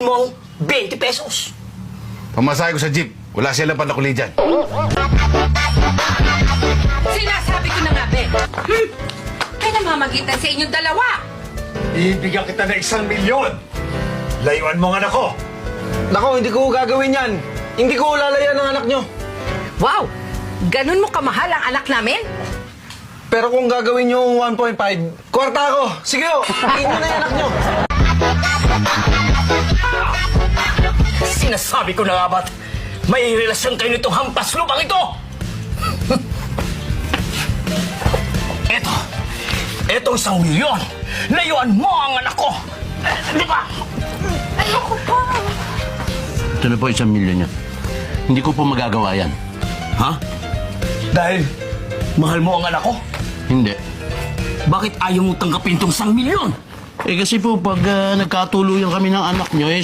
mo 20 pesos. Pamasahe ko sa jeep. Wala silang panakuli dyan. Sinasabi ko na nga, Ben. Kaya namamagitan sa inyong dalawa. Ibigyan kita ng 1 milyon. Layuan mo ang anak ko. Nako, hindi ko gagawin yan. Hindi ko lalayan ang anak nyo. Wow! Ganun mo kamahal ang anak namin? Pero kung gagawin nyo yung 1.5, kwarta ako. Sige o, tingin mo na yung anak nyo. Sinasabi ko na nga ba't may relasyon kayo nitong hampas lupang ito? Etong 1 milyon. Layuan mo ang anak ko. Di ba? Ayoko pa. Ito na po 1 milyon niya. Hindi ko po magagawa yan. Ha? Dahil mahal mo ang anak ko? Hindi. Bakit ayaw mo tanggapin tong 1 milyon? Eh kasi po pag nagkatuluyan kami ng anak nyo, eh